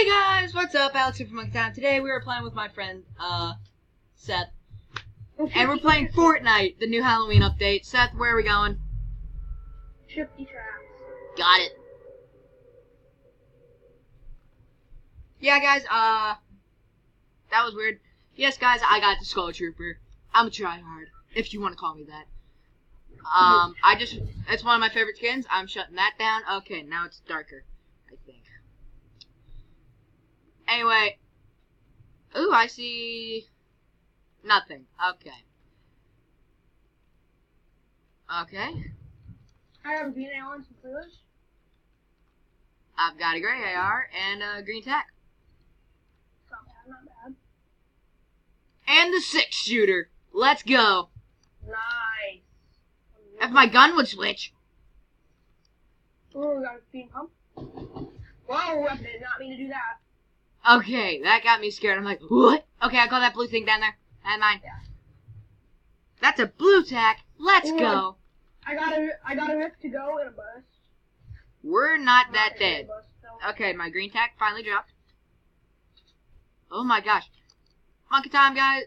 Hey guys, what's up? Alex here from Monkey Town. Today we are playing with my friend, Seth. And we're playing Fortnite, the new Halloween update. Seth, where are we going? Shifty traps. Got it. Yeah, guys, that was weird. Yes, guys, I got the Skull Trooper. I'm a tryhard, if you want to call me that. It's one of my favorite skins. I'm shutting that down. Okay, now it's darker, I think. Anyway. Ooh, I see nothing. Okay. Okay. I have a green AR and some fluids. I've got a gray AR and a green tack. Not bad, not bad. And the 6-shooter. Let's go. Nice. If my gun would switch. Oh, we got a green pump. Whoa, I did not mean to do that. Okay, that got me scared. I'm like, what? Okay, I call that blue thing down there. That's mine. Yeah. That's a blue tack. Let's Ooh, go. I got a rift to go and a bust. We're not that dead. Bust, so. Okay, my green tack finally dropped. Oh my gosh. Monkey time, guys.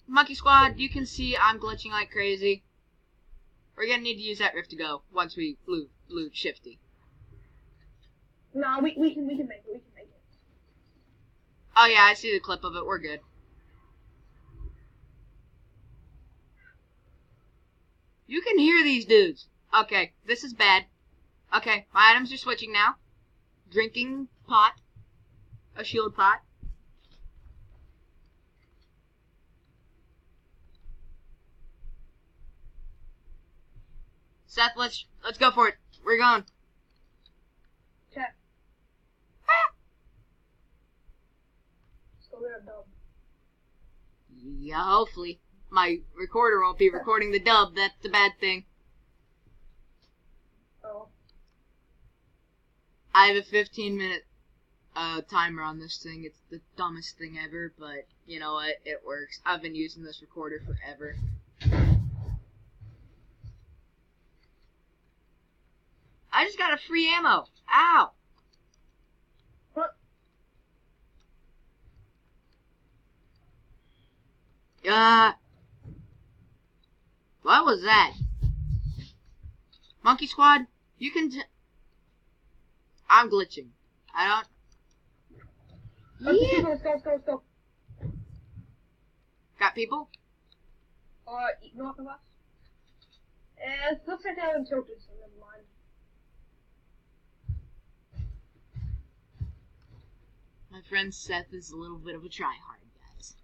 Monkey squad, you can see I'm glitching like crazy. We're gonna need to use that rift to go once we loot Shifty. No, we can make it. We can make it. Oh yeah, I see the clip of it. We're good. You can hear these dudes. Okay, this is bad. Okay, my items are switching now. Drinking pot. A shield pot. Seth, let's go for it. We're going. Check. Let's go get a dub. Yeah, hopefully. My recorder won't be recording the dub. That's the bad thing. Oh. I have a 15-minute timer on this thing. It's the dumbest thing ever, but you know what? It works. I've been using this recorder forever. I just got a free ammo. Ow! What? What was that? Monkey Squad, you can I'm glitching. I don't... Yeah. Let's go. Got people? North of us? It looks like they haven't tilted, so never mind. My friend Seth is a little bit of a tryhard, guys.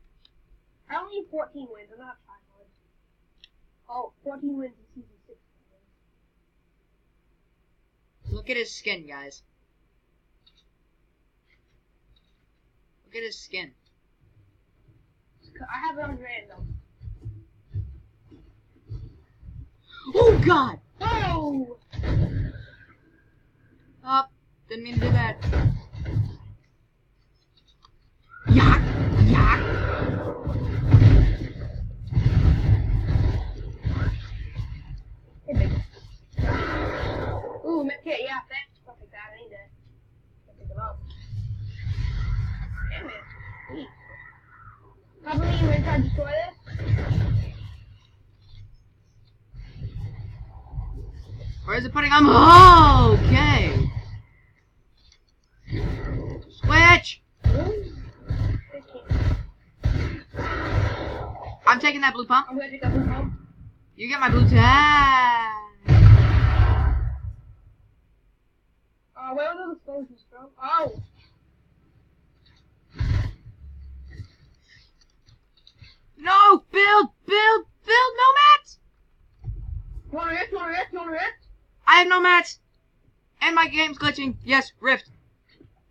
I only need 14 wins. I'm not trying hard. Oh, 14 wins in season 6. Look at his skin, guys. Look at his skin. I have it on random. Oh, God! Oh! Oh, didn't mean to do that. Yak! Yak! Hey, big. Ooh, medkit, yeah, thanks. Stuff like that, I need it. I'll pick it up. Damn it. Sweet. How about you ready to try to destroy this? Where is it putting on? Oh, okay. Switch! I'm taking that blue pump. I'm gonna take that blue pump. You get my blue tag. Where are those explosions from? Oh! No! Build! No mats! You want a rift? I have no mats! And my game's glitching. Yes, rift.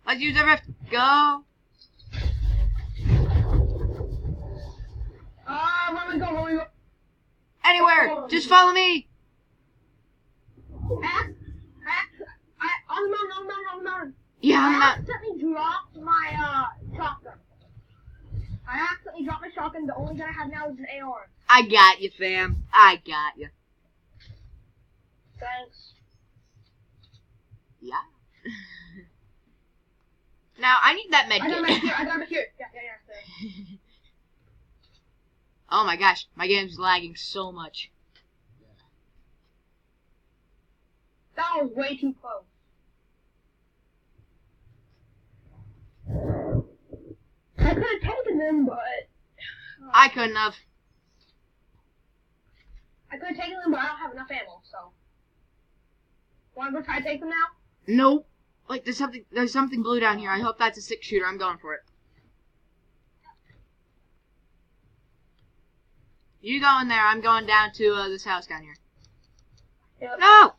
Let's use the rift. Go! Where we go? Anywhere! Just follow me! On the mountain. Yeah, I'm I not. accidentally dropped my, shotgun. The only gun I have now is an AR. I got you, fam. I got you. Thanks. Yeah. Now, I need that I got him medkit. here. I got him here. Yeah. There. Oh my gosh, my game's lagging so much. That was way too close. I could have taken them, but I couldn't have. I could have taken them, but I don't have enough ammo. So, want to go try to take them now? Nope. Like, there's something blue down here. I hope that's a 6-shooter. I'm going for it. You go in there. I'm going down to this house down here. Yep. No!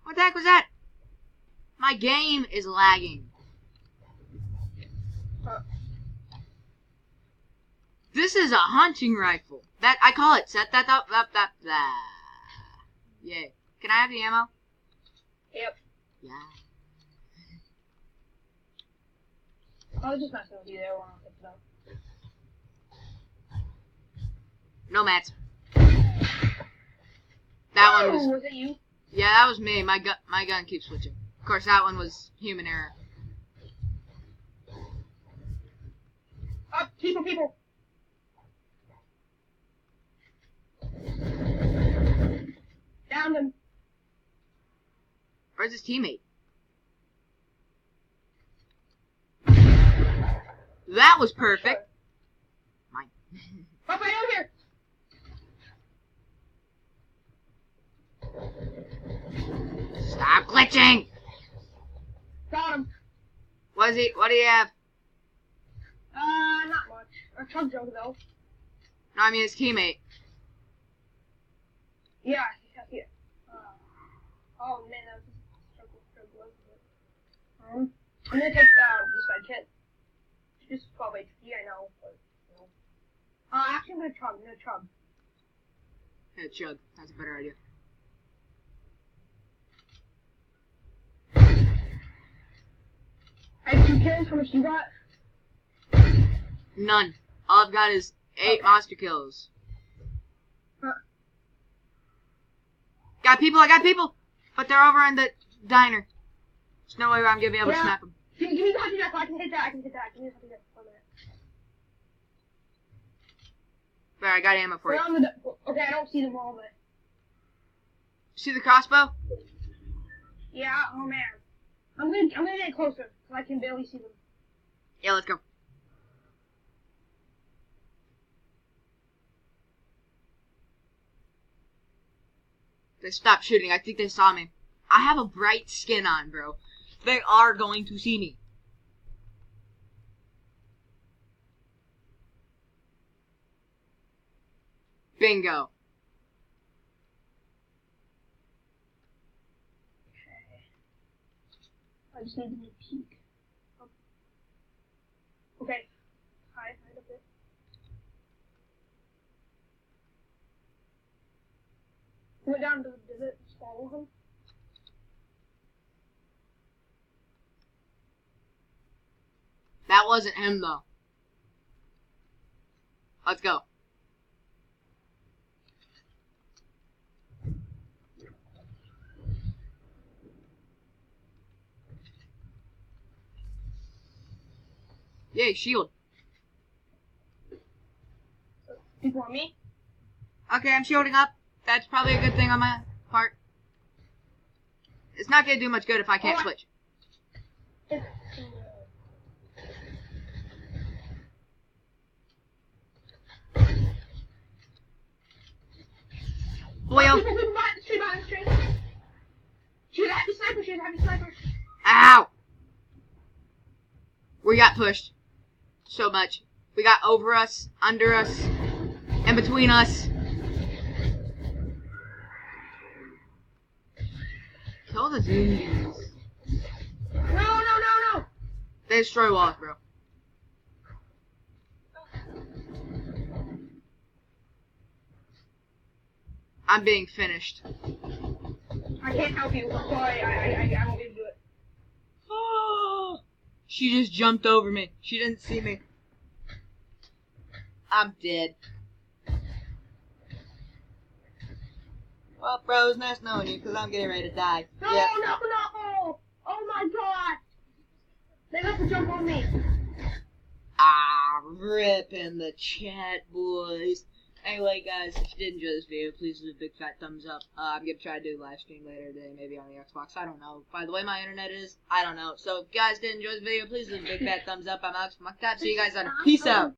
What the heck was that? My game is lagging. This is a hunting rifle. That I call it. Set that up. Yeah. Can I have the ammo? Yep. Yeah. I was just messing with you there when I picked it up. No mats. That one was. Was it you? Yeah, that was me. My gun keeps switching. Of course, that one was human error. Up, people. Down them. Where's his teammate? That was perfect. Mine. Up right over here. Stop glitching. Got him. What do you have? Not much. A chug jug though. No, I mean his teammate. Yeah. Oh man, that was just struggle, wasn't it? I'm gonna take this red kit. It's just 12 HP, I know, but you know. Actually, I'm gonna chug. Yeah, chug. That's a better idea. I have 2 kills. How much you got? None. All I've got is 8 monster kills. Huh. I got people! But they're over in the diner. There's no way I'm gonna be able to smack them. Give me the hockey jack. I can hit that. Give me the hockey jack. 1 minute. There, I got ammo for you. Okay, I don't see them all, but... See the crossbow? Yeah, oh man. I'm gonna get closer, so I can barely see them. Yeah, let's go. They stopped shooting. I think they saw me. I have a bright skin on, bro. They are going to see me. Bingo. Okay. I just need to peek. Okay. Hide a bit. Went down to the desert, just follow him. That wasn't him, though. Let's go. Yay, shield. People on me? Okay, I'm shielding up. That's probably a good thing on my part. It's not gonna do much good if I can't switch. Boyo. People behind the tree. Shoot a heavy sniper. Ow! We got pushed. So much. We got over us, under us, and between us. Kill the zombies. No. They destroy walls, bro. I'm being finished. I can't help you. Sorry, I won't be able to do it. Oh, she just jumped over me. She didn't see me. I'm dead. Well, bro, it's nice knowing you, because I'm getting ready to die. No. Oh my god. They got to jump on me. Ah, rip in the chat, boys. Anyway, guys, if you did enjoy this video, please leave a big fat thumbs up. I'm gonna try to do a live stream later today, maybe on the Xbox. I don't know. By the way my internet is, I don't know. So, if you guys did enjoy this video, please leave a big fat thumbs up. I'm Alex from Monkey Time. See you guys later. Peace out.